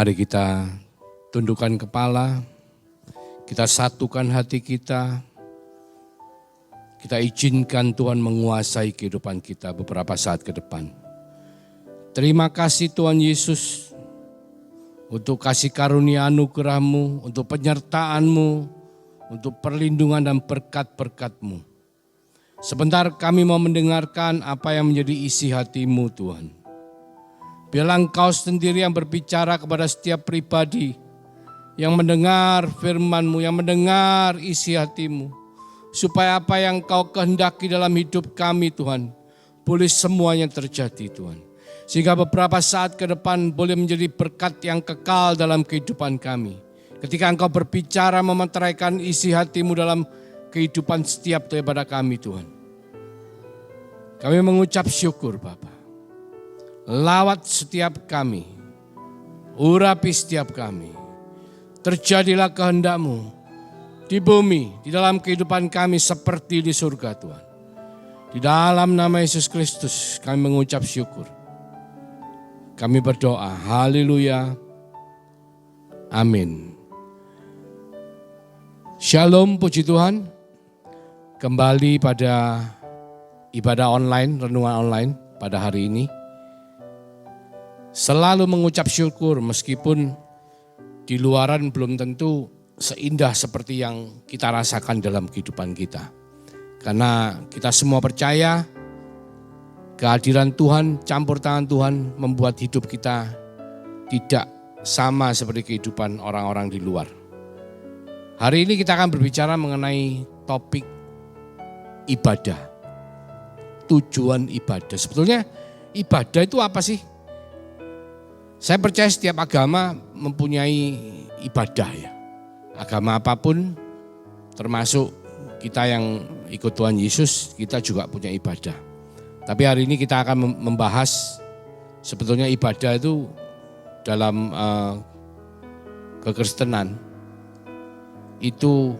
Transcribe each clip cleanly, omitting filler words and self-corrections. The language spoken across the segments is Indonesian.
Mari kita tundukkan kepala, kita satukan hati kita izinkan Tuhan menguasai kehidupan kita beberapa saat ke depan. Terima kasih Tuhan Yesus untuk kasih karunia anugerah-Mu, untuk penyertaan-Mu, untuk perlindungan dan berkat-berkat-Mu. Sebentar kami mau mendengarkan apa yang menjadi isi hati-Mu Tuhan. Biarlah Engkau sendiri yang berbicara kepada setiap pribadi yang mendengar firman-Mu, yang mendengar isi hati-Mu. Supaya apa yang Kau kehendaki dalam hidup kami Tuhan, boleh semuanya terjadi Tuhan. Sehingga beberapa saat ke depan boleh menjadi berkat yang kekal dalam kehidupan kami. Ketika Engkau berbicara memeteraikan isi hati-Mu dalam kehidupan setiap daripada kami Tuhan. Kami mengucap syukur Bapa. Lawat setiap kami, urapi setiap kami. Terjadilah kehendak-Mu di bumi, di dalam kehidupan kami seperti di surga Tuhan. Di dalam nama Yesus Kristus kami mengucap syukur. Kami berdoa, haleluya, amin. Shalom, puji Tuhan. Kembali pada ibadah online, renungan online pada hari ini. Selalu mengucap syukur meskipun di luaran belum tentu seindah seperti yang kita rasakan dalam kehidupan kita. Karena kita semua percaya kehadiran Tuhan, campur tangan Tuhan membuat hidup kita tidak sama seperti kehidupan orang-orang di luar. Hari ini kita akan berbicara mengenai topik ibadah. Tujuan ibadah. Sebetulnya ibadah itu apa sih? Saya percaya setiap agama mempunyai ibadah ya. Agama apapun termasuk kita yang ikut Tuhan Yesus, kita juga punya ibadah. Tapi hari ini kita akan membahas sebetulnya ibadah itu dalam kekristenan itu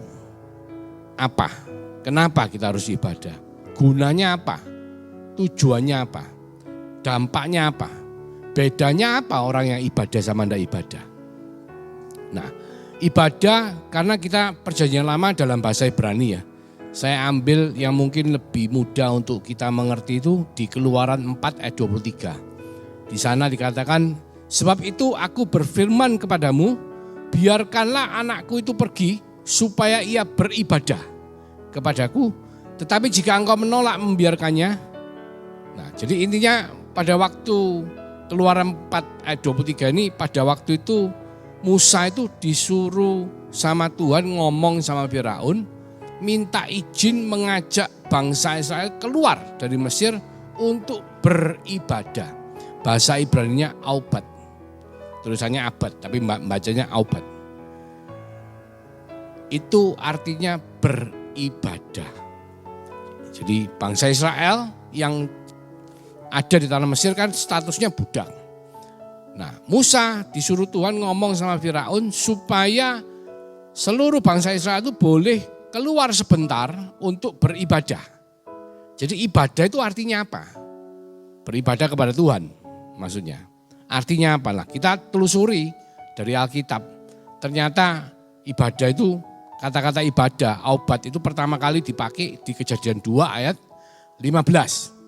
apa? Kenapa kita harus ibadah? Gunanya apa? Tujuannya apa? Dampaknya apa? Bedanya apa orang yang ibadah sama tidak ibadah? Nah, ibadah karena kita perjanjian lama dalam bahasa Ibrani ya. Saya ambil yang mungkin lebih mudah untuk kita mengerti itu di Keluaran 4 ayat 23. Di sana dikatakan, sebab itu aku berfirman kepadamu, biarkanlah anakku itu pergi supaya ia beribadah kepadaku. Tetapi jika engkau menolak membiarkannya. Nah, jadi intinya pada waktu Keluaran 4 ayat 23 ini pada waktu itu Musa itu disuruh sama Tuhan ngomong sama Firaun, minta izin mengajak bangsa Israel keluar dari Mesir untuk beribadah. Bahasa Ibraninya Aubad, tulisannya abad tapi bacanya Aubad. Itu artinya beribadah. Jadi bangsa Israel yang ada di tanah Mesir kan statusnya budak. Nah, Musa disuruh Tuhan ngomong sama Firaun supaya seluruh bangsa Israel itu boleh keluar sebentar untuk beribadah. Jadi ibadah itu artinya apa? Beribadah kepada Tuhan maksudnya. Artinya apalah? Kita telusuri dari Alkitab. Ternyata ibadah itu, kata-kata ibadah, aubad itu pertama kali dipakai di Kejadian 2 ayat 15.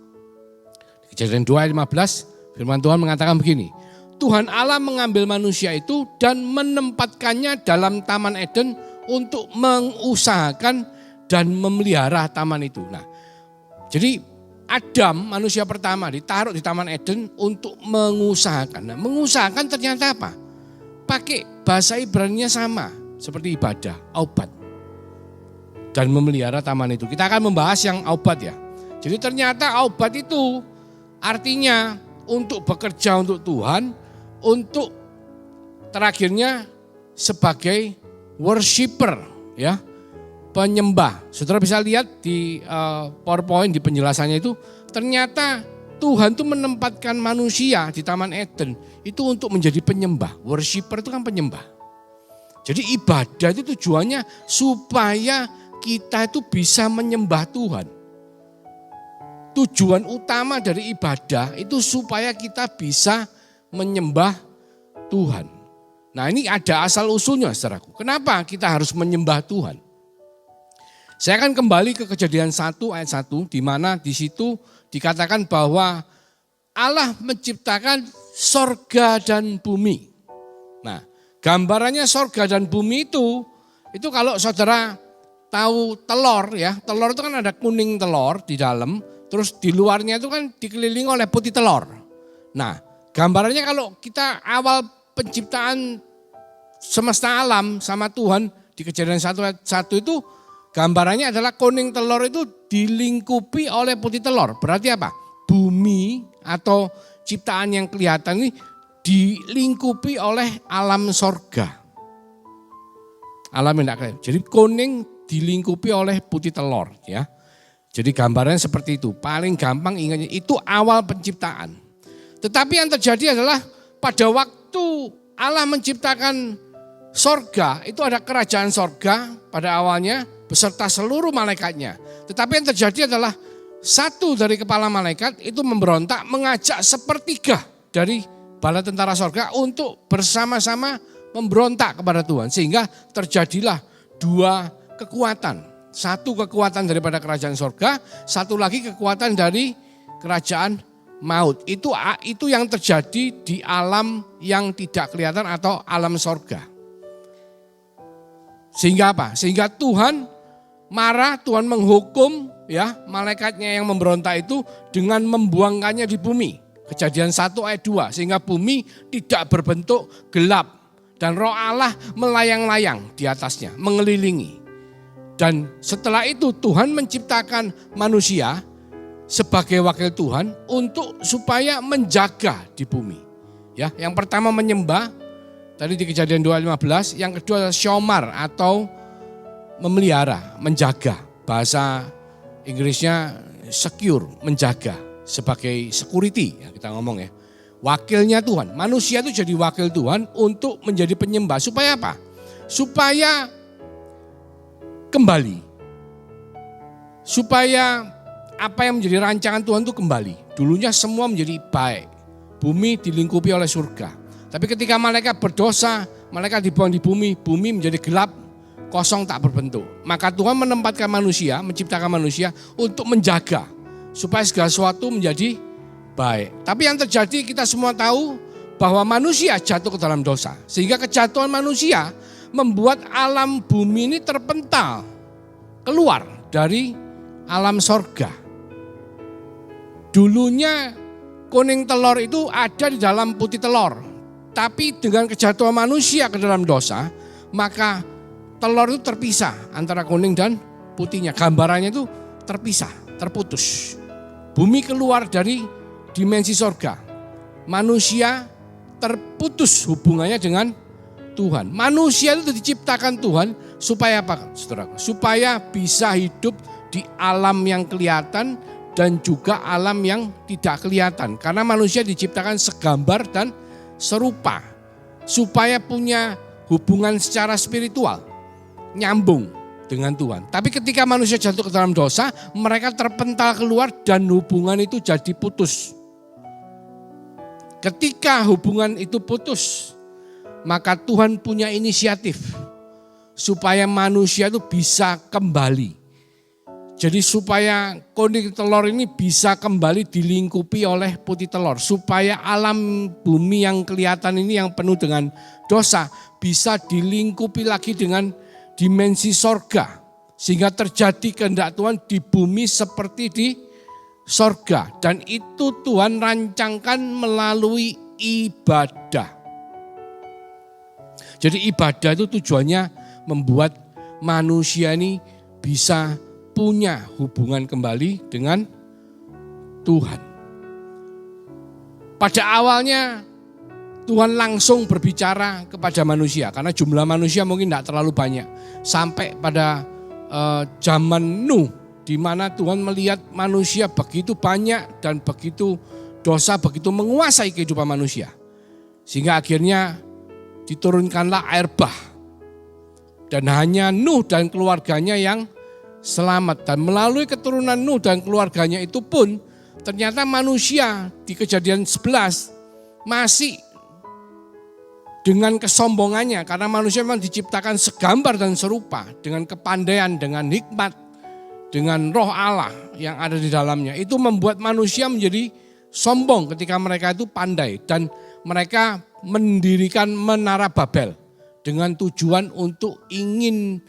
Kejadian 2 ayat 15, firman Tuhan mengatakan begini. Tuhan Allah mengambil manusia itu dan menempatkannya dalam Taman Eden untuk mengusahakan dan memelihara taman itu. Nah, jadi Adam manusia pertama ditaruh di Taman Eden untuk mengusahakan. Nah, mengusahakan ternyata apa? Pakai bahasa Ibraninya sama seperti ibadah, aubad. Dan memelihara taman itu. Kita akan membahas yang aubad ya. Jadi ternyata aubad itu artinya untuk bekerja untuk Tuhan, untuk terakhirnya sebagai worshiper ya, penyembah. Saudara bisa lihat di PowerPoint di penjelasannya itu, ternyata Tuhan itu menempatkan manusia di Taman Eden itu untuk menjadi penyembah. Worshiper itu kan penyembah. Jadi ibadah itu tujuannya supaya kita itu bisa menyembah Tuhan. Tujuan utama dari ibadah itu supaya kita bisa menyembah Tuhan. Nah ini ada asal usulnya saudaraku. Kenapa kita harus menyembah Tuhan? Saya akan kembali ke Kejadian 1 ayat 1 di mana di situ dikatakan bahwa Allah menciptakan sorga dan bumi. Nah gambarannya sorga dan bumi itu kalau saudara tahu telur ya, telur itu kan ada kuning telur di dalam, terus di luarnya itu kan dikelilingi oleh putih telur. Nah gambarannya kalau kita awal penciptaan semesta alam sama Tuhan di Kejadian 1 ayat 1 itu gambarannya adalah kuning telur itu dilingkupi oleh putih telur. Berarti apa? Bumi atau ciptaan yang kelihatan ini dilingkupi oleh alam sorga. Alam yang tidak kelihatan. Jadi kuning dilingkupi oleh putih telur ya. Jadi gambarannya seperti itu. Paling gampang ingatnya itu awal penciptaan. Tetapi yang terjadi adalah pada waktu Allah menciptakan sorga, itu ada kerajaan sorga pada awalnya beserta seluruh malaikatnya. Tetapi yang terjadi adalah satu dari kepala malaikat itu memberontak mengajak sepertiga dari bala tentara sorga untuk bersama-sama memberontak kepada Tuhan. Sehingga terjadilah dua kekuatan. Satu kekuatan daripada kerajaan sorga, satu lagi kekuatan dari kerajaan maut. Itu yang terjadi di alam yang tidak kelihatan atau alam sorga. Sehingga apa? Sehingga Tuhan marah, Tuhan menghukum ya malaikatnya yang memberontak itu dengan membuangkannya di bumi. Kejadian 1 ayat 2. Sehingga bumi tidak berbentuk gelap dan roh Allah melayang-layang di atasnya, mengelilingi. Dan setelah itu Tuhan menciptakan manusia sebagai wakil Tuhan untuk supaya menjaga di bumi. Ya, yang pertama menyembah, tadi di Kejadian 2:15, yang kedua adalah syomar atau memelihara, menjaga. Bahasa Inggrisnya secure, menjaga sebagai security ya kita ngomong ya. Wakilnya Tuhan, manusia itu jadi wakil Tuhan untuk menjadi penyembah. Supaya apa? Supaya kembali. Supaya apa yang menjadi rancangan Tuhan itu kembali. Dulunya semua menjadi baik. Bumi dilingkupi oleh surga. Tapi ketika malaikat berdosa, malaikat dibuang di bumi, bumi menjadi gelap, kosong tak berbentuk. Maka Tuhan menempatkan manusia, menciptakan manusia untuk menjaga. Supaya segala sesuatu menjadi baik. Tapi yang terjadi kita semua tahu bahwa manusia jatuh ke dalam dosa. Sehingga kejatuhan manusia membuat alam bumi ini terpental keluar dari alam sorga. Dulunya kuning telur itu ada di dalam putih telur. Tapi dengan kejatuhan manusia ke dalam dosa, maka telur itu terpisah antara kuning dan putihnya. Gambarannya itu terpisah, terputus. Bumi keluar dari dimensi sorga. Manusia terputus hubungannya dengan Tuhan. Manusia itu diciptakan Tuhan supaya apa, saudara? Supaya bisa hidup di alam yang kelihatan dan juga alam yang tidak kelihatan. Karena manusia diciptakan segambar dan serupa. Supaya punya hubungan secara spiritual. Nyambung dengan Tuhan. Tapi ketika manusia jatuh ke dalam dosa, mereka terpental keluar dan hubungan itu jadi putus. Ketika hubungan itu putus, maka Tuhan punya inisiatif supaya manusia itu bisa kembali. Jadi supaya kuning telur ini bisa kembali dilingkupi oleh putih telur. Supaya alam bumi yang kelihatan ini yang penuh dengan dosa bisa dilingkupi lagi dengan dimensi sorga. Sehingga terjadi kehendak Tuhan di bumi seperti di sorga. Dan itu Tuhan rancangkan melalui ibadah. Jadi ibadah itu tujuannya membuat manusia ini bisa punya hubungan kembali dengan Tuhan. Pada awalnya Tuhan langsung berbicara kepada manusia karena jumlah manusia mungkin tidak terlalu banyak. Sampai pada zaman Nuh di mana Tuhan melihat manusia begitu banyak dan begitu dosa begitu menguasai kehidupan manusia. Sehingga akhirnya diturunkanlah air bah. Dan hanya Nuh dan keluarganya yang selamat. Dan melalui keturunan Nuh dan keluarganya itu pun ternyata manusia di Kejadian 11 masih dengan kesombongannya, karena manusia memang diciptakan segambar dan serupa, dengan kepandaian, dengan hikmat, dengan roh Allah yang ada di dalamnya. Itu membuat manusia menjadi sombong ketika mereka itu pandai, dan mereka mendirikan menara Babel dengan tujuan untuk ingin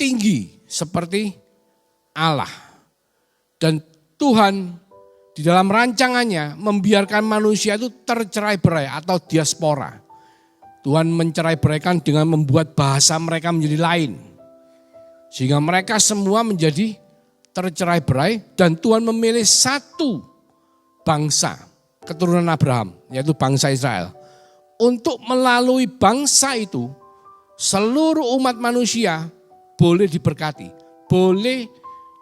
tinggi seperti Allah. Dan Tuhan di dalam rancangannya membiarkan manusia itu tercerai-berai atau diaspora. Tuhan mencerai-beraikan dengan membuat bahasa mereka menjadi lain. Sehingga mereka semua menjadi tercerai-berai, dan Tuhan memilih satu bangsa keturunan Abraham, yaitu bangsa Israel. Untuk melalui bangsa itu, seluruh umat manusia boleh diberkati, boleh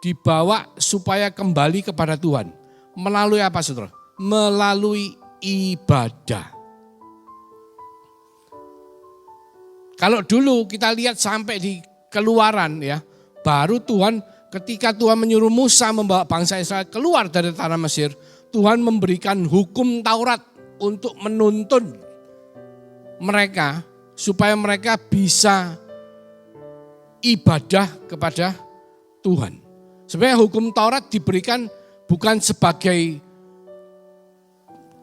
dibawa supaya kembali kepada Tuhan. Melalui apa, saudara? Melalui ibadah. Kalau dulu kita lihat sampai di Keluaran ya, baru Tuhan ketika Tuhan menyuruh Musa membawa bangsa Israel keluar dari tanah Mesir, Tuhan memberikan hukum Taurat untuk menuntun mereka supaya mereka bisa ibadah kepada Tuhan. Sebenarnya hukum Taurat diberikan bukan sebagai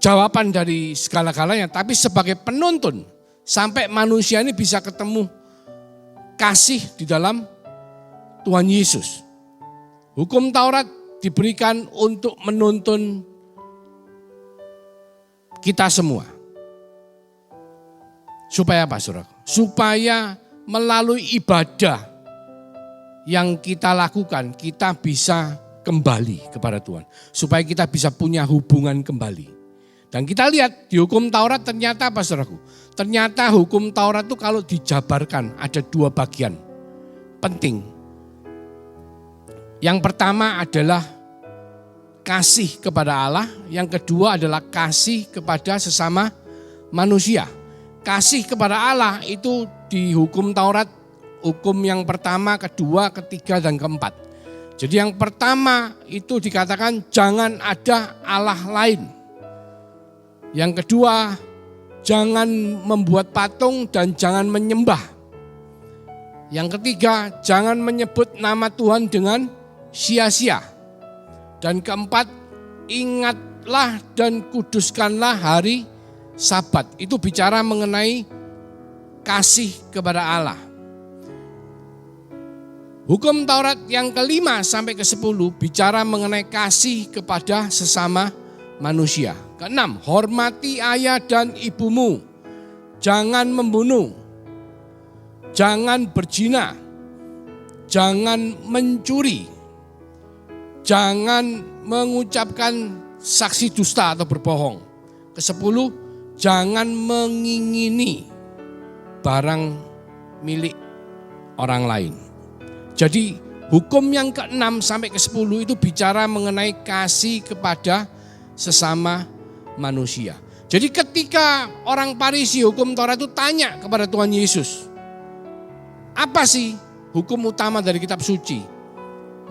jawaban dari segala-galanya, tapi sebagai penuntun. Sampai manusia ini bisa ketemu kasih di dalam Tuhan Yesus. Hukum Taurat diberikan untuk menuntun kita semua. Supaya apa, saudara? Supaya melalui ibadah yang kita lakukan, kita bisa kembali kepada Tuhan. Supaya kita bisa punya hubungan kembali. Dan kita lihat di hukum Taurat ternyata apa, saudaraku? Ternyata hukum Taurat itu kalau dijabarkan ada dua bagian penting. Yang pertama adalah kasih kepada Allah, yang kedua adalah kasih kepada sesama manusia. Kasih kepada Allah itu di hukum Taurat, hukum yang pertama, kedua, ketiga, dan keempat. Jadi yang pertama itu dikatakan jangan ada Allah lain. Yang kedua, jangan membuat patung dan jangan menyembah. Yang ketiga, jangan menyebut nama Tuhan dengan sia-sia. Dan keempat, ingatlah dan kuduskanlah hari Sabat. Itu bicara mengenai kasih kepada Allah. Hukum Taurat yang kelima sampai ke-10 bicara mengenai kasih kepada sesama manusia. Keenam, hormati ayah dan ibumu. Jangan membunuh. Jangan berzina. Jangan mencuri. Jangan mengucapkan saksi dusta atau berbohong. Ke-10, jangan mengingini barang milik orang lain. Jadi hukum yang ke-6 sampai ke-10 itu bicara mengenai kasih kepada sesama manusia. Jadi ketika orang Farisi hukum Taurat itu tanya kepada Tuhan Yesus, apa sih hukum utama dari kitab suci?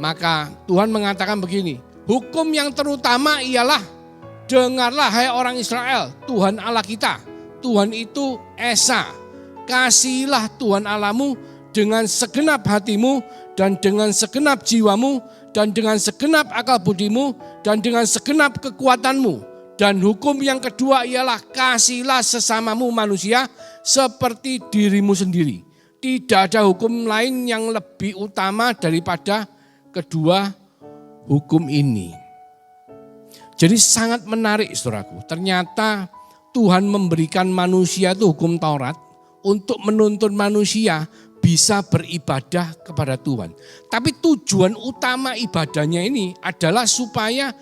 Maka Tuhan mengatakan begini, hukum yang terutama ialah dengarlah hai orang Israel, Tuhan Allah kita, Tuhan itu Esa. Kasihilah Tuhan Allahmu dengan segenap hatimu dan dengan segenap jiwamu dan dengan segenap akal budimu dan dengan segenap kekuatanmu. Dan hukum yang kedua ialah kasihilah sesamamu manusia seperti dirimu sendiri. Tidak ada hukum lain yang lebih utama daripada kedua hukum ini. Jadi sangat menarik, saudaraku. Ternyata Tuhan memberikan manusia itu hukum Taurat untuk menuntun manusia bisa beribadah kepada Tuhan. Tapi tujuan utama ibadahnya ini adalah supaya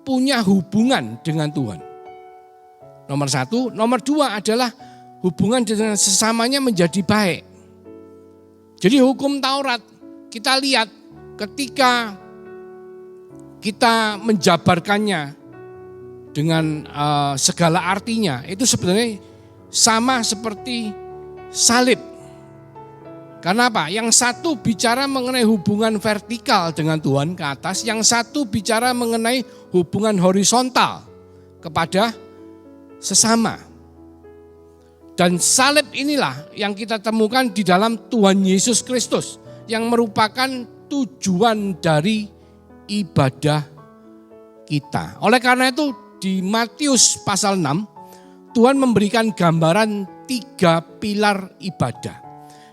punya hubungan dengan Tuhan. Nomor satu, nomor dua adalah hubungan dengan sesamanya menjadi baik. Jadi hukum Taurat kita lihat ketika kita menjabarkannya dengan segala artinya, itu sebenarnya sama seperti salib. Karena apa? Yang satu bicara mengenai hubungan vertikal dengan Tuhan ke atas, yang satu bicara mengenai hubungan horizontal kepada sesama. Dan salib inilah yang kita temukan di dalam Tuhan Yesus Kristus yang merupakan tujuan dari ibadah kita. Oleh karena itu di Matius pasal 6 Tuhan memberikan gambaran 3 pilar ibadah.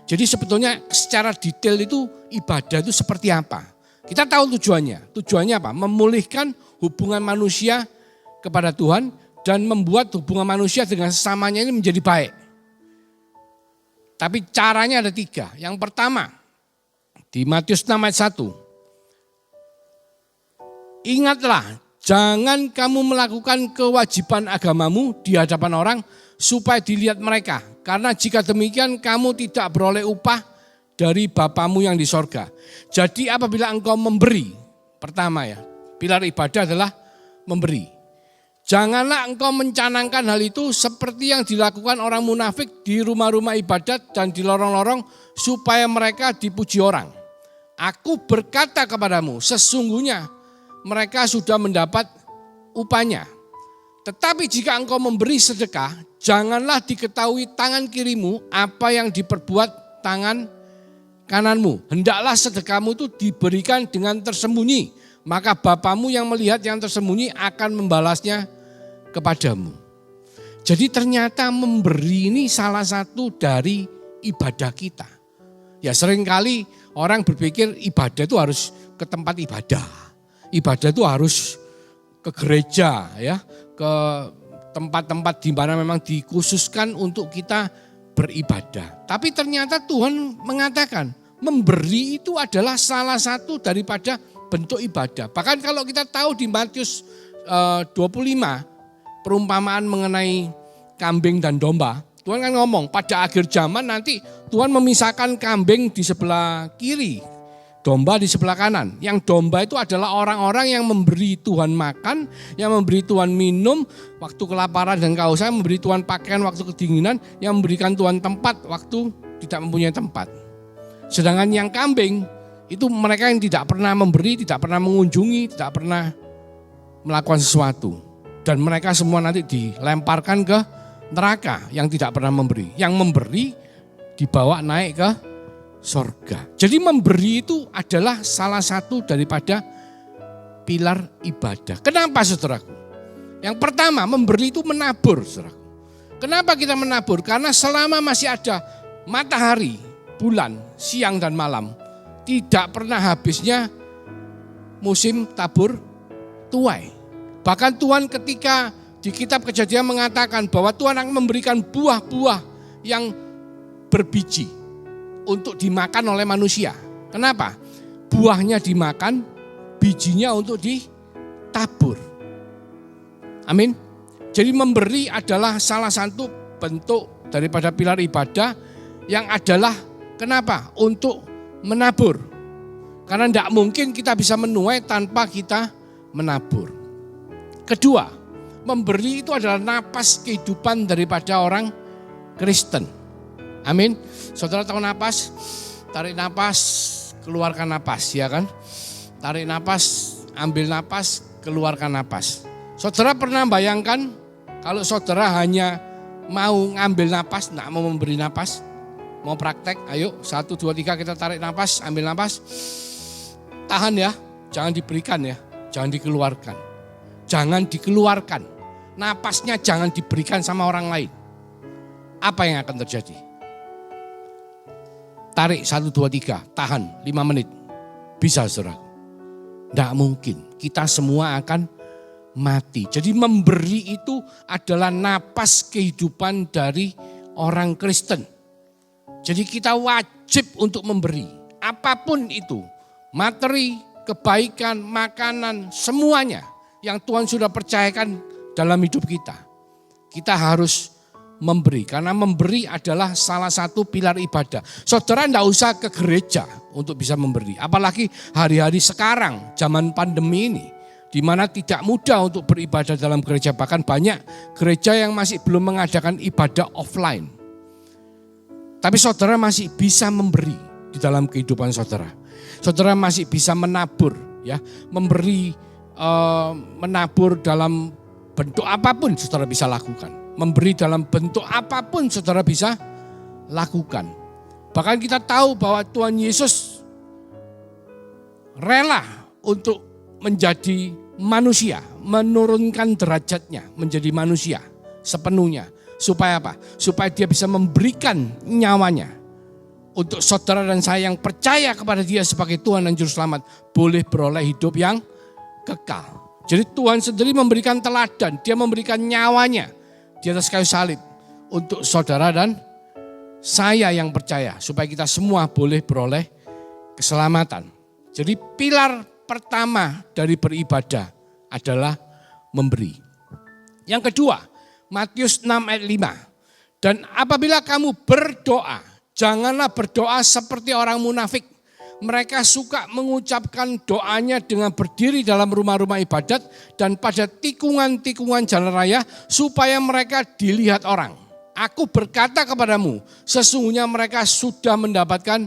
Jadi sebetulnya secara detail itu ibadah itu seperti apa. Kita tahu tujuannya. Tujuannya apa? Memulihkan hubungan manusia kepada Tuhan dan membuat hubungan manusia dengan sesamanya ini menjadi baik. Tapi caranya ada 3. Yang pertama, di Matius 6 ayat 1. Ingatlah, jangan kamu melakukan kewajiban agamamu di hadapan orang supaya dilihat mereka. Karena jika demikian kamu tidak beroleh upah dari Bapamu yang di sorga. Jadi apabila engkau memberi, pertama ya, pilar ibadah adalah memberi. Janganlah engkau mencanangkan hal itu seperti yang dilakukan orang munafik di rumah-rumah ibadat dan di lorong-lorong supaya mereka dipuji orang. Aku berkata kepadamu, sesungguhnya mereka sudah mendapat upahnya. Tetapi jika engkau memberi sedekah, janganlah diketahui tangan kirimu apa yang diperbuat tangan kananmu. Hendaklah sedekahmu itu diberikan dengan tersembunyi, maka Bapamu yang melihat yang tersembunyi akan membalasnya kepadamu. Jadi ternyata memberi ini salah satu dari ibadah kita. Ya seringkali orang berpikir ibadah itu harus ke tempat ibadah. Ibadah itu harus ke gereja ya, ke tempat-tempat di mana memang dikhususkan untuk kita beribadah. Tapi ternyata Tuhan mengatakan memberi itu adalah salah satu daripada bentuk ibadah. Bahkan kalau kita tahu di Matius 25 perumpamaan mengenai kambing dan domba, Tuhan kan ngomong pada akhir zaman nanti Tuhan memisahkan kambing di sebelah kiri, domba di sebelah kanan. Yang domba itu adalah orang-orang yang memberi Tuhan makan, yang memberi Tuhan minum waktu kelaparan dan kehausan, memberi Tuhan pakaian waktu kedinginan, yang memberikan Tuhan tempat waktu tidak mempunyai tempat. Sedangkan yang kambing itu mereka yang tidak pernah memberi, tidak pernah mengunjungi, tidak pernah melakukan sesuatu. Dan mereka semua nanti dilemparkan ke neraka yang tidak pernah memberi. Yang memberi dibawa naik ke sorga. Jadi memberi itu adalah salah satu daripada pilar ibadah. Kenapa saudaraku? Yang pertama memberi itu menabur saudaraku. Kenapa kita menabur? Karena selama masih ada matahari, bulan, siang dan malam, tidak pernah habisnya musim tabur tuai. Bahkan Tuhan ketika di kitab Kejadian mengatakan bahwa Tuhan akan memberikan buah-buah yang berbiji untuk dimakan oleh manusia. Kenapa? Buahnya dimakan, bijinya untuk ditabur. Amin. Jadi memberi adalah salah satu bentuk daripada pilar ibadah yang adalah kenapa? Untuk menabur. Karena tidak mungkin kita bisa menuai tanpa kita menabur. Kedua, memberi itu adalah napas kehidupan daripada orang Kristen. Amin. Saudara tahu napas? Tarik napas, keluarkan napas, ya kan? Tarik napas, ambil napas, keluarkan napas. Saudara pernah bayangkan kalau saudara hanya mau ngambil napas, tidak mau memberi napas? Mau praktek? Ayo, 1, 2, 3 kita tarik napas, ambil napas. Tahan ya, jangan diberikan ya, jangan dikeluarkan. Jangan dikeluarkan. Napasnya jangan diberikan sama orang lain. Apa yang akan terjadi? Tarik 1, 2, 3, tahan 5 menit. Bisa saudara? Tidak mungkin, kita semua akan mati. Jadi memberi itu adalah napas kehidupan dari orang Kristen. Jadi kita wajib untuk memberi. Apapun itu, materi, kebaikan, makanan, semuanya yang Tuhan sudah percayakan dalam hidup kita. Kita harus memberi, karena memberi adalah salah satu pilar ibadah. Saudara tidak usah ke gereja untuk bisa memberi. Apalagi hari-hari sekarang, zaman pandemi ini, di mana tidak mudah untuk beribadah dalam gereja. Bahkan banyak gereja yang masih belum mengadakan ibadah offline. Tapi saudara masih bisa memberi di dalam kehidupan saudara. Saudara masih bisa menabur, ya, memberi, menabur dalam bentuk apapun saudara bisa lakukan. Memberi dalam bentuk apapun saudara bisa lakukan. Bahkan kita tahu bahwa Tuhan Yesus rela untuk menjadi manusia, menurunkan derajatnya menjadi manusia sepenuhnya. Supaya apa? Supaya dia bisa memberikan nyawanya untuk saudara dan saya yang percaya kepada dia sebagai Tuhan dan Juru Selamat boleh beroleh hidup yang kekal. Jadi Tuhan sendiri memberikan teladan, dia memberikan nyawanya di atas kayu salib untuk saudara dan saya yang percaya supaya kita semua boleh beroleh keselamatan. Jadi pilar pertama dari beribadah adalah memberi. Yang kedua, Matius 6 ayat 5. Dan apabila kamu berdoa, janganlah berdoa seperti orang munafik. Mereka suka mengucapkan doanya dengan berdiri dalam rumah-rumah ibadat dan pada tikungan-tikungan jalan raya supaya mereka dilihat orang. Aku berkata kepadamu, sesungguhnya mereka sudah mendapatkan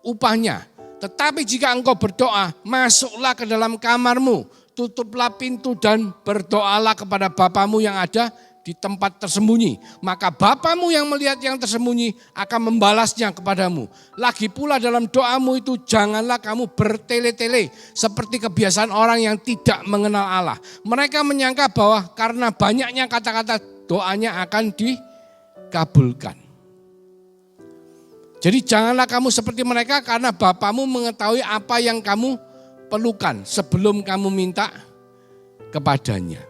upahnya. Tetapi jika engkau berdoa, masuklah ke dalam kamarmu, tutuplah pintu dan berdoalah kepada Bapamu yang ada di tempat tersembunyi. Maka Bapamu yang melihat yang tersembunyi akan membalasnya kepadamu. Lagi pula dalam doamu itu janganlah kamu bertele-tele seperti kebiasaan orang yang tidak mengenal Allah. Mereka menyangka bahwa karena banyaknya kata-kata doanya akan dikabulkan. Jadi janganlah kamu seperti mereka karena Bapamu mengetahui apa yang kamu perlukan sebelum kamu minta kepadanya.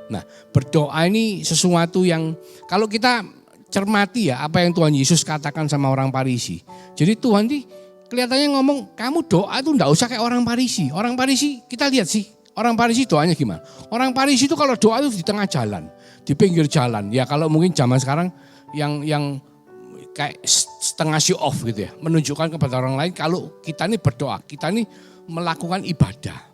Nah, berdoa ini sesuatu yang kalau kita cermati ya apa yang Tuhan Yesus katakan sama orang Farisi. Jadi Tuhan ini kelihatannya ngomong kamu doa itu enggak usah kayak orang Farisi. Orang Farisi kita lihat sih, orang Farisi doanya gimana? Orang Farisi itu kalau doa itu di tengah jalan, di pinggir jalan. Ya kalau mungkin zaman sekarang yang kayak setengah show off gitu ya, menunjukkan kepada orang lain kalau kita ini berdoa, kita ini melakukan ibadah.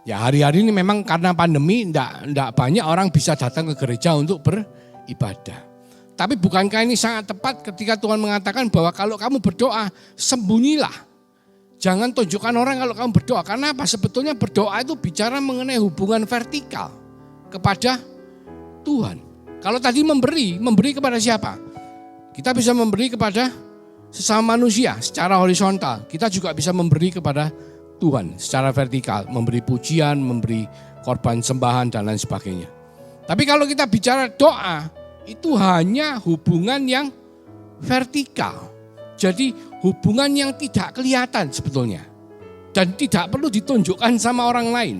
Ya hari-hari ini memang karena pandemi enggak banyak orang bisa datang ke gereja untuk beribadah. Tapi bukankah ini sangat tepat ketika Tuhan mengatakan bahwa kalau kamu berdoa sembunyilah. Jangan tunjukkan orang kalau kamu berdoa. Karena apa? Sebetulnya berdoa itu bicara mengenai hubungan vertikal kepada Tuhan. Kalau tadi memberi kepada siapa? Kita bisa memberi kepada sesama manusia secara horizontal. Kita juga bisa memberi kepada Tuhan secara vertikal, memberi pujian, memberi korban sembahan dan lain sebagainya. Tapi kalau kita bicara doa, itu hanya hubungan yang vertikal. Jadi hubungan yang tidak kelihatan sebetulnya. Dan tidak perlu ditunjukkan sama orang lain.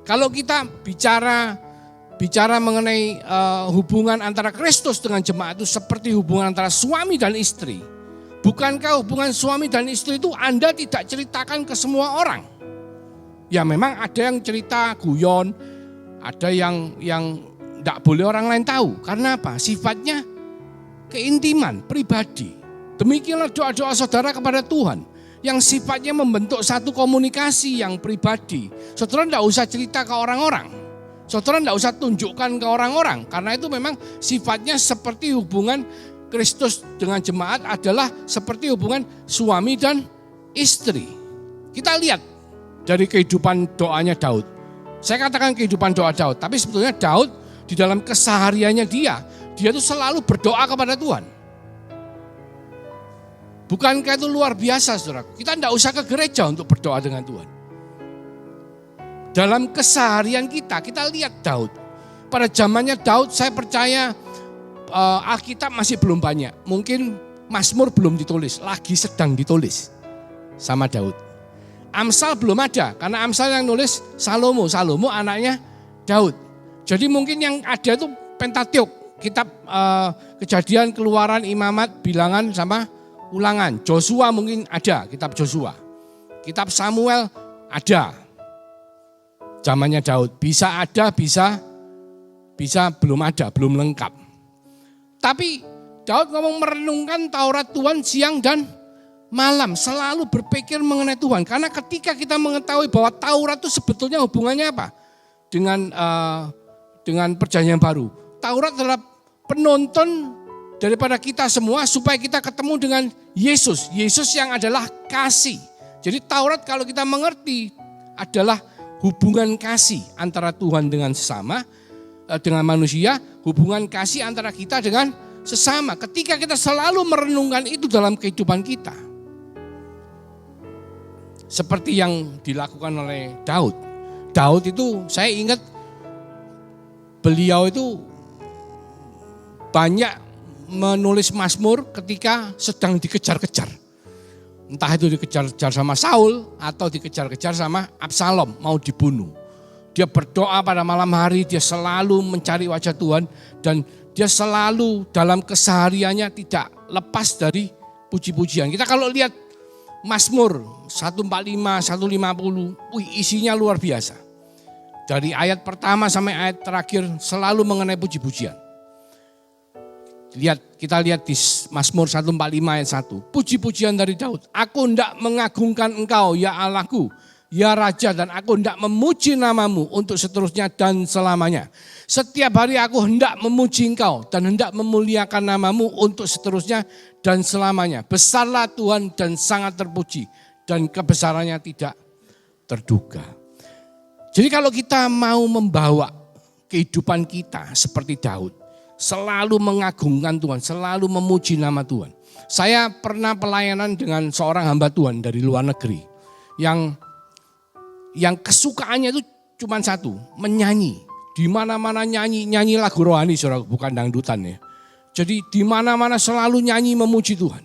Kalau kita bicara mengenai hubungan antara Kristus dengan jemaat itu seperti hubungan antara suami dan istri. Bukankah hubungan suami dan istri itu Anda tidak ceritakan ke semua orang? Ya memang ada yang cerita guyon, ada yang tidak boleh orang lain tahu. Karena apa? Sifatnya keintiman, pribadi. Demikianlah doa-doa saudara kepada Tuhan. Yang sifatnya membentuk satu komunikasi yang pribadi. Saudara tidak usah cerita ke orang-orang. Saudara tidak usah tunjukkan ke orang-orang. Karena itu memang sifatnya seperti hubungan Kristus dengan jemaat adalah seperti hubungan suami dan istri. Kita lihat dari kehidupan doanya Daud. Saya katakan kehidupan doa Daud, tapi sebetulnya Daud di dalam kesehariannya dia itu selalu berdoa kepada Tuhan. Bukankah itu luar biasa saudaraku? Kita tidak usah ke gereja untuk berdoa dengan Tuhan. Dalam keseharian kita lihat Daud. Pada zamannya Daud saya percaya Alkitab masih belum banyak. Mungkin Mazmur belum ditulis, lagi sedang ditulis sama Daud. Amsal belum ada, karena Amsal yang nulis Salomo anaknya Daud. Jadi mungkin yang ada itu Pentateuch, kitab Kejadian, Keluaran, Imamat, Bilangan sama Ulangan. Joshua mungkin ada, kitab Joshua. Kitab Samuel ada. Zamannya Daud, bisa ada, bisa belum ada, belum lengkap. Tapi Daud ngomong merenungkan Taurat Tuhan siang dan malam. Selalu berpikir mengenai Tuhan. Karena ketika kita mengetahui bahwa Taurat itu sebetulnya hubungannya apa? Dengan perjanjian baru. Taurat adalah penonton daripada kita semua supaya kita ketemu dengan Yesus. Yesus yang adalah kasih. Jadi Taurat kalau kita mengerti adalah hubungan kasih antara Tuhan dengan sesama. dengan manusia, hubungan kasih antara kita dengan sesama. Ketika kita selalu merenungkan itu dalam kehidupan kita. Seperti yang dilakukan oleh Daud. Daud itu saya ingat beliau itu banyak menulis mazmur ketika sedang dikejar-kejar. Entah itu dikejar-kejar sama Saul atau dikejar-kejar sama Absalom, mau dibunuh. Dia berdoa pada malam hari, dia selalu mencari wajah Tuhan dan dia selalu dalam kesehariannya tidak lepas dari puji-pujian. Kita kalau lihat Mazmur 145, 150, isinya luar biasa. Dari ayat pertama sampai ayat terakhir selalu mengenai puji-pujian. Kita lihat di Mazmur 145 ayat 1. Puji-pujian dari Daud. Aku hendak mengagungkan Engkau ya Allahku, ya Raja, dan aku hendak memuji namamu untuk seterusnya dan selamanya. Setiap hari aku hendak memuji Engkau dan hendak memuliakan namamu untuk seterusnya dan selamanya. Besarlah Tuhan dan sangat terpuji dan kebesarannya tidak terduga. Jadi kalau kita mau membawa kehidupan kita seperti Daud, selalu mengagungkan Tuhan, selalu memuji nama Tuhan. Saya pernah pelayanan dengan seorang hamba Tuhan dari luar negeri yang kesukaannya itu cuma satu, menyanyi. Di mana-mana nyanyi lagu rohani, saudara, bukan dangdutan ya. Jadi di mana-mana selalu nyanyi memuji Tuhan.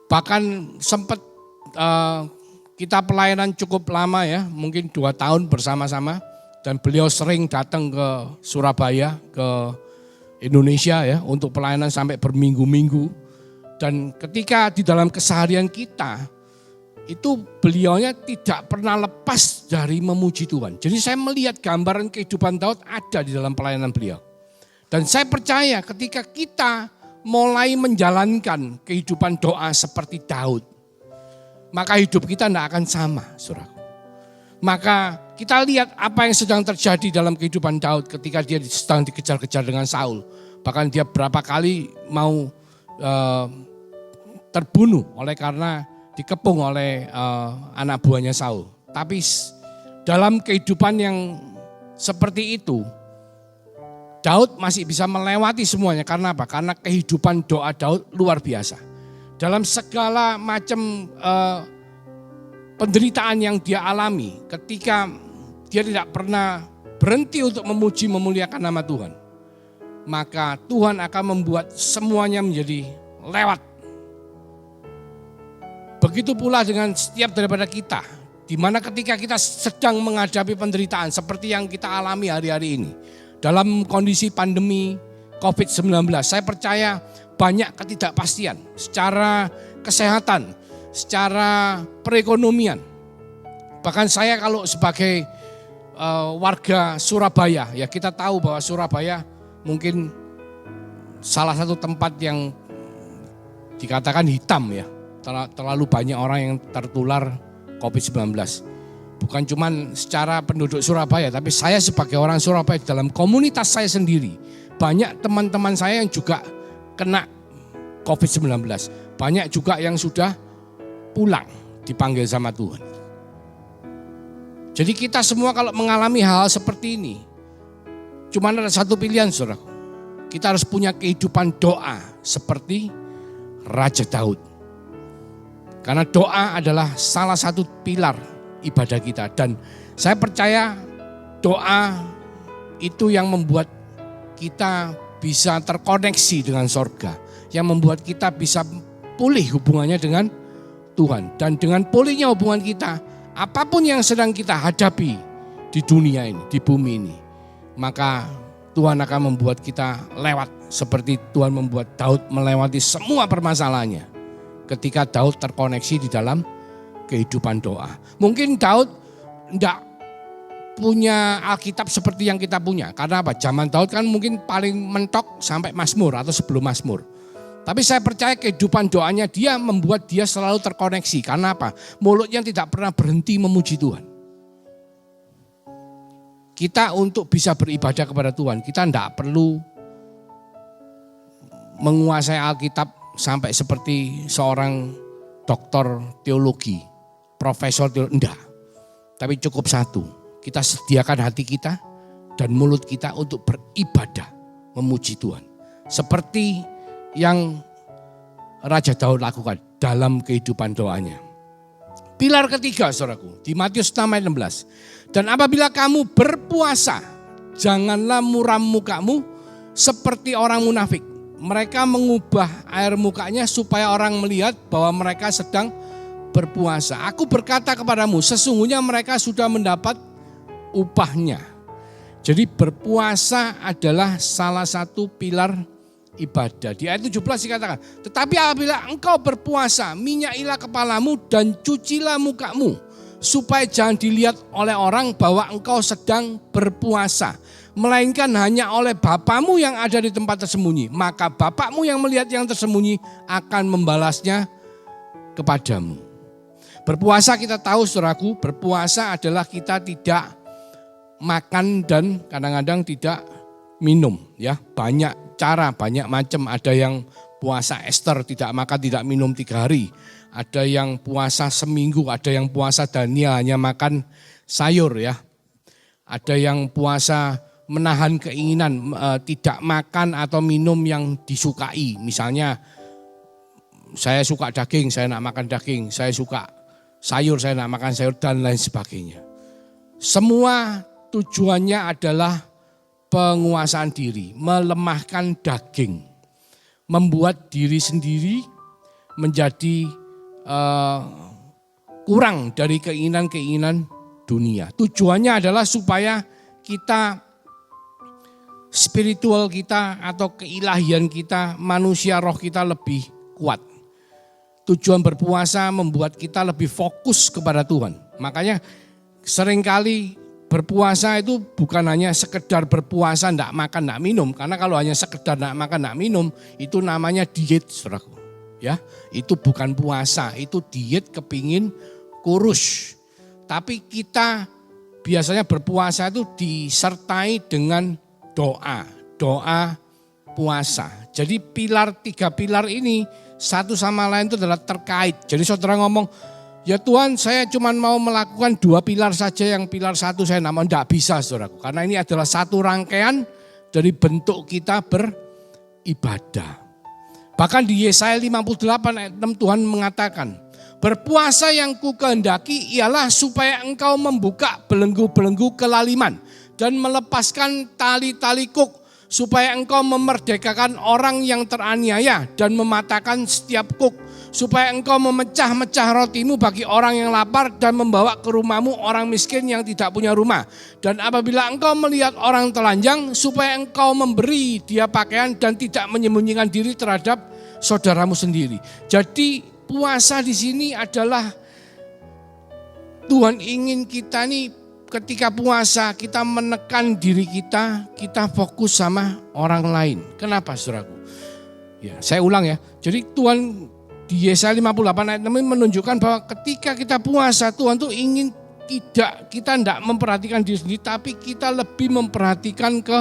Bahkan sempat kita pelayanan cukup lama ya, mungkin 2 tahun bersama-sama. Dan beliau sering datang ke Surabaya, ke Indonesia ya, untuk pelayanan sampai berminggu-minggu. Dan ketika di dalam keseharian kita, itu beliaunya tidak pernah lepas dari memuji Tuhan. Jadi saya melihat gambaran kehidupan Daud ada di dalam pelayanan beliau. Dan saya percaya ketika kita mulai menjalankan kehidupan doa seperti Daud, maka hidup kita tidak akan sama, saudara. Maka kita lihat apa yang sedang terjadi dalam kehidupan Daud ketika dia sedang dikejar-kejar dengan Saul. Bahkan dia berapa kali mau terbunuh karena dikepung oleh anak buahnya Saul. Tapi dalam kehidupan yang seperti itu, Daud masih bisa melewati semuanya. Karena apa? Karena kehidupan doa Daud luar biasa. Dalam segala macam penderitaan yang dia alami, ketika dia tidak pernah berhenti untuk memuji, memuliakan nama Tuhan, maka Tuhan akan membuat semuanya menjadi lewat. Begitu pula dengan setiap daripada kita, di mana ketika kita sedang menghadapi penderitaan seperti yang kita alami hari-hari ini, dalam kondisi pandemi COVID-19, saya percaya banyak ketidakpastian secara kesehatan, secara perekonomian. Bahkan saya kalau sebagai warga Surabaya, ya kita tahu bahwa Surabaya mungkin salah satu tempat yang dikatakan hitam ya. Terlalu banyak orang yang tertular COVID-19. Bukan cuma secara penduduk Surabaya, tapi saya sebagai orang Surabaya dalam komunitas saya sendiri, banyak teman-teman saya yang juga kena COVID-19. Banyak juga yang sudah pulang, dipanggil sama Tuhan. Jadi kita semua kalau mengalami hal seperti ini, cuma ada satu pilihan, saudara. Kita harus punya kehidupan doa seperti Raja Daud. Karena doa adalah salah satu pilar ibadah kita. Dan saya percaya doa itu yang membuat kita bisa terkoneksi dengan sorga. Yang membuat kita bisa pulih hubungannya dengan Tuhan. Dan dengan pulihnya hubungan kita, apapun yang sedang kita hadapi di dunia ini, di bumi ini, maka Tuhan akan membuat kita lewat seperti Tuhan membuat Daud melewati semua permasalahannya ketika Daud terkoneksi di dalam kehidupan doa. Mungkin Daud tidak punya Alkitab seperti yang kita punya. Karena apa? Zaman Daud kan mungkin paling mentok sampai Mazmur atau sebelum Mazmur. Tapi saya percaya kehidupan doanya dia membuat dia selalu terkoneksi. Karena apa? Mulutnya tidak pernah berhenti memuji Tuhan. Kita untuk bisa beribadah kepada Tuhan, kita tidak perlu menguasai Alkitab sampai seperti seorang doktor teologi, profesor teologi. Enggak. Tapi cukup satu, kita sediakan hati kita, dan mulut kita untuk beribadah, memuji Tuhan. Seperti yang Raja Daud lakukan dalam kehidupan doanya. Pilar ketiga, saudaraku, di Matius 6 ayat 16. Dan apabila kamu berpuasa, janganlah muram mukamu seperti orang munafik. Mereka mengubah air mukanya supaya orang melihat bahwa mereka sedang berpuasa. Aku berkata kepadamu, sesungguhnya mereka sudah mendapat upahnya. Jadi berpuasa adalah salah satu pilar ibadah. Di ayat 17 dikatakan, tetapi apabila engkau berpuasa, minyakilah kepalamu dan cucilah mukamu, supaya jangan dilihat oleh orang bahwa engkau sedang berpuasa, melainkan hanya oleh Bapamu yang ada di tempat tersembunyi. Maka Bapakmu yang melihat yang tersembunyi akan membalasnya kepadamu. Berpuasa kita tahu, saudaraku, berpuasa adalah kita tidak makan dan kadang-kadang tidak minum, ya. Banyak cara, banyak macam. Ada yang puasa Ester, tidak makan, tidak minum 3 hari. Ada yang puasa seminggu, ada yang puasa Daniel hanya makan sayur, ya. Ada yang puasa menahan keinginan, tidak makan atau minum yang disukai. Misalnya saya suka daging, saya nak makan daging. Saya suka sayur, saya nak makan sayur, dan lain sebagainya. Semua tujuannya adalah penguasaan diri, melemahkan daging, membuat diri sendiri menjadi kurang dari keinginan-keinginan dunia. Tujuannya adalah supaya kita, spiritual kita atau keilahian kita, manusia roh kita lebih kuat. Tujuan berpuasa membuat kita lebih fokus kepada Tuhan. Makanya seringkali berpuasa itu bukan hanya sekedar berpuasa, enggak makan, enggak minum. Karena kalau hanya sekedar enggak makan, enggak minum, itu namanya diet, saudaraku. Ya, itu bukan puasa, itu diet kepingin kurus. Tapi kita biasanya berpuasa itu disertai dengan doa puasa. Jadi 3 pilar ini satu sama lain itu adalah terkait. Jadi saudara ngomong, ya Tuhan, saya cuma mau melakukan 2 pilar saja, yang pilar 1 saya tidak bisa, saudaraku. Karena ini adalah satu rangkaian dari bentuk kita beribadah. Bahkan di Yesaya 58 ayat 6 Tuhan mengatakan, berpuasa yang ku kehendaki ialah supaya engkau membuka belenggu-belenggu kelaliman dan melepaskan tali-tali kuk, supaya engkau memerdekakan orang yang teraniaya dan mematahkan setiap kuk, supaya engkau memecah-mecah rotimu bagi orang yang lapar dan membawa ke rumahmu orang miskin yang tidak punya rumah. Dan apabila engkau melihat orang telanjang, supaya engkau memberi dia pakaian dan tidak menyembunyikan diri terhadap saudaramu sendiri. Jadi puasa di sini adalah Tuhan ingin kita nih, ketika puasa kita menekan diri kita, kita fokus sama orang lain. Kenapa, saudaraku? Ya, saya ulang ya. Jadi Tuhan di Yesaya 58 ayat 6 menunjukkan bahwa ketika kita puasa, Tuhan tuh ingin kita tidak memperhatikan diri sendiri, tapi kita lebih memperhatikan ke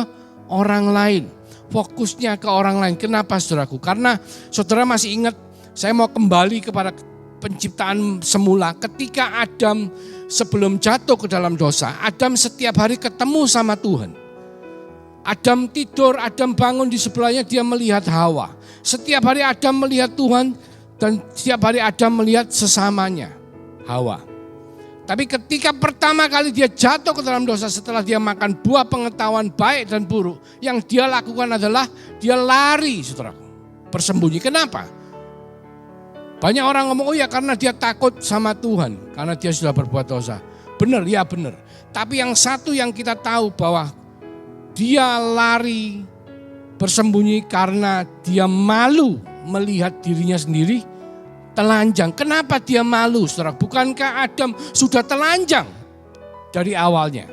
orang lain. Fokusnya ke orang lain. Kenapa, saudaraku? Karena saudara masih ingat, saya mau kembali kepada penciptaan semula. Ketika Adam sebelum jatuh ke dalam dosa, Adam setiap hari ketemu sama Tuhan. Adam tidur, Adam bangun, di sebelahnya dia melihat Hawa. Setiap hari Adam melihat Tuhan, dan setiap hari Adam melihat sesamanya, Hawa. Tapi ketika pertama kali dia jatuh ke dalam dosa setelah dia makan buah pengetahuan baik dan buruk, yang dia lakukan adalah dia lari, saudaraku, bersembunyi. Kenapa? Banyak orang ngomong, oh ya karena dia takut sama Tuhan, karena dia sudah berbuat dosa. Benar, ya benar. Tapi yang satu yang kita tahu bahwa dia lari bersembunyi karena dia malu melihat dirinya sendiri telanjang. Kenapa dia malu, saudara? Bukankah Adam sudah telanjang dari awalnya?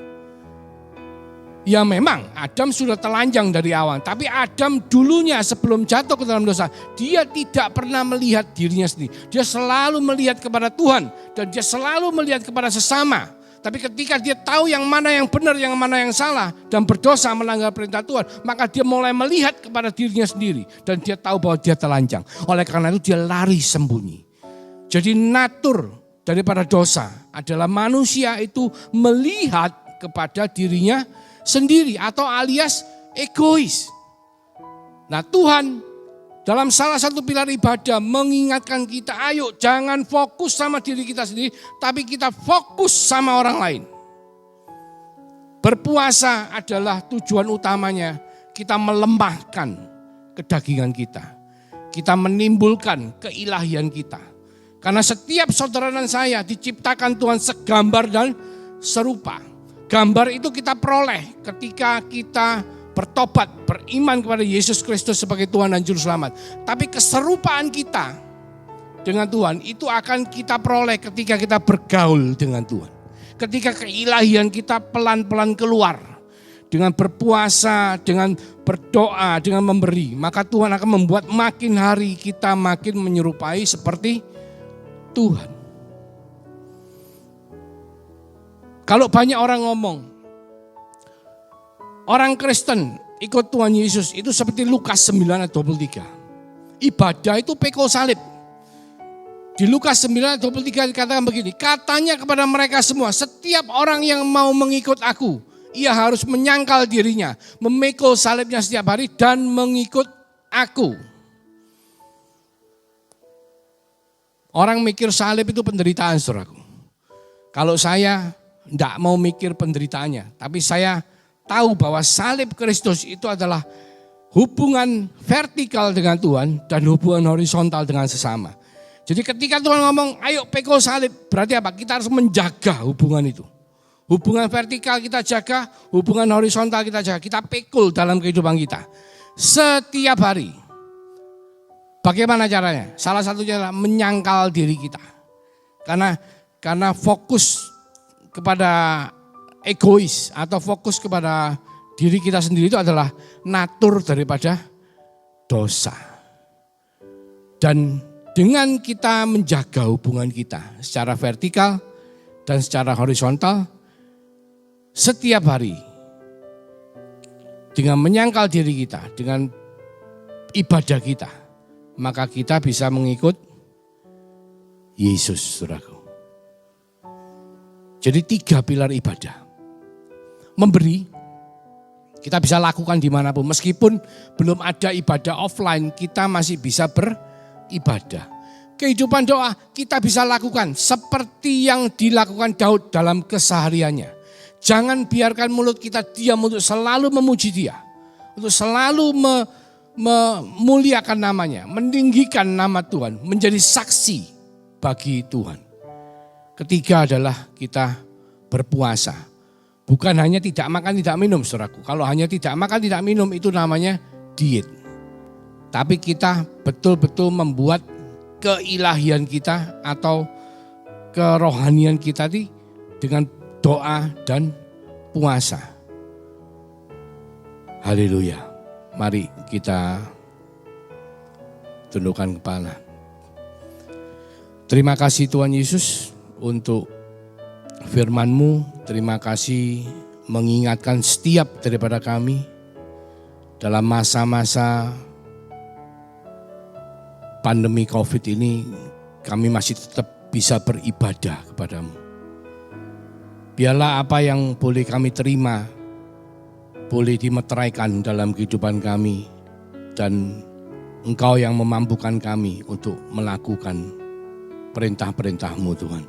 Ya memang Adam sudah telanjang dari awal. Tapi Adam dulunya sebelum jatuh ke dalam dosa, dia tidak pernah melihat dirinya sendiri. Dia selalu melihat kepada Tuhan dan dia selalu melihat kepada sesama. Tapi ketika dia tahu yang mana yang benar, yang mana yang salah, dan berdosa melanggar perintah Tuhan, maka dia mulai melihat kepada dirinya sendiri. Dan dia tahu bahwa dia telanjang. Oleh karena itu dia lari sembunyi. Jadi natur daripada dosa adalah manusia itu melihat kepada dirinya sendiri atau alias egois. Nah, Tuhan dalam salah satu pilar ibadah mengingatkan kita, ayo jangan fokus sama diri kita sendiri, tapi kita fokus sama orang lain. Berpuasa adalah tujuan utamanya kita melemahkan kedagingan kita. Kita menimbulkan keilahian kita. Karena setiap saudara dan saya diciptakan Tuhan segambar dan serupa. Gambar itu kita peroleh ketika kita bertobat, beriman kepada Yesus Kristus sebagai Tuhan dan Juru Selamat. Tapi keserupaan kita dengan Tuhan itu akan kita peroleh ketika kita bergaul dengan Tuhan. Ketika keilahian kita pelan-pelan keluar. Dengan berpuasa, dengan berdoa, dengan memberi. Maka Tuhan akan membuat makin hari kita makin menyerupai seperti Tuhan. Kalau banyak orang ngomong, orang Kristen ikut Tuhan Yesus itu seperti Lukas 9 ayat 23. Ibadah itu pikul salib. Di Lukas 9 ayat 23 dikatakan begini, katanya kepada mereka semua, setiap orang yang mau mengikut aku, ia harus menyangkal dirinya, memikul salibnya setiap hari dan mengikut aku. Orang mikir salib itu penderitaan, saudaraku. Kalau saya tidak mau mikir penderitaannya, tapi saya tahu bahwa salib Kristus itu adalah hubungan vertikal dengan Tuhan dan hubungan horizontal dengan sesama. Jadi ketika Tuhan ngomong, ayo pikul salib, berarti apa? Kita harus menjaga hubungan itu. Hubungan vertikal kita jaga, hubungan horizontal kita jaga. Kita pikul dalam kehidupan kita. Setiap hari. Bagaimana caranya? Salah satunya adalah menyangkal diri kita. Karena fokus kepada egois atau fokus kepada diri kita sendiri itu adalah natur daripada dosa. Dan dengan kita menjaga hubungan kita secara vertikal dan secara horizontal setiap hari dengan menyangkal diri kita, dengan ibadah kita, maka kita bisa mengikut Yesus, saudaraku. Jadi 3 pilar ibadah. Memberi, kita bisa lakukan dimanapun. Meskipun belum ada ibadah offline, kita masih bisa beribadah. Kehidupan doa kita bisa lakukan seperti yang dilakukan Daud dalam kesehariannya. Jangan biarkan mulut kita diam untuk selalu memuji Dia. Untuk selalu memuliakan namanya, meninggikan nama Tuhan, menjadi saksi bagi Tuhan. Ketiga adalah kita berpuasa. Bukan hanya tidak makan, tidak minum, saudaraku. Kalau hanya tidak makan, tidak minum itu namanya diet. Tapi kita betul-betul membuat keilahian kita atau kerohanian kita dengan doa dan puasa. Haleluya. Mari kita tundukkan kepala. Terima kasih Tuhan Yesus untuk firman-Mu. Terima kasih mengingatkan setiap daripada kami dalam masa-masa pandemi COVID ini, kami masih tetap bisa beribadah kepada-Mu. Biarlah apa yang boleh kami terima, boleh dimeteraikan dalam kehidupan kami. Dan Engkau yang memampukan kami untuk melakukan perintah-perintah-Mu, Tuhan.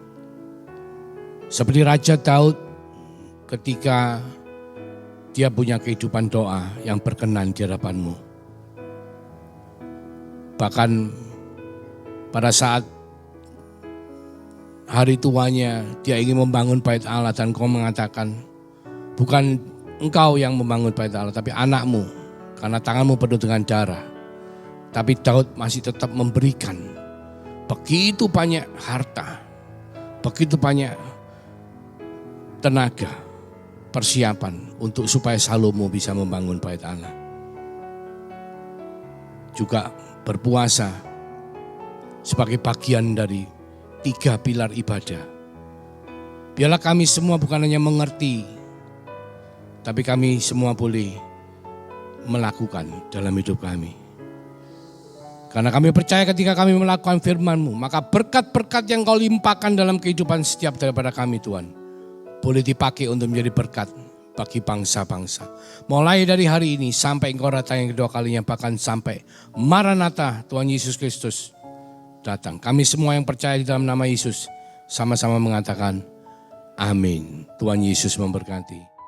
Seperti Raja Daud ketika dia punya kehidupan doa yang berkenan di hadapan-Mu. Bahkan pada saat hari tuanya dia ingin membangun bait Allah dan Kau mengatakan, bukan engkau yang membangun bait Allah tapi anakmu, karena tanganmu penuh dengan darah. Tapi Daud masih tetap memberikan begitu banyak harta, begitu banyak tenaga, persiapan untuk supaya Salomo bisa membangun bait Allah. Juga berpuasa sebagai bagian dari 3 pilar ibadah. Biarlah kami semua bukan hanya mengerti, tapi kami semua boleh melakukan dalam hidup kami. Karena kami percaya ketika kami melakukan firman-Mu, maka berkat-berkat yang Kau limpahkan dalam kehidupan setiap daripada kami, Tuhan, boleh dipakai untuk menjadi berkat bagi bangsa-bangsa. Mulai dari hari ini sampai Engkau datang yang kedua kalinya, bahkan sampai Maranatha Tuhan Yesus Kristus datang. Kami semua yang percaya di dalam nama Yesus sama-sama mengatakan amin. Tuhan Yesus memberkati.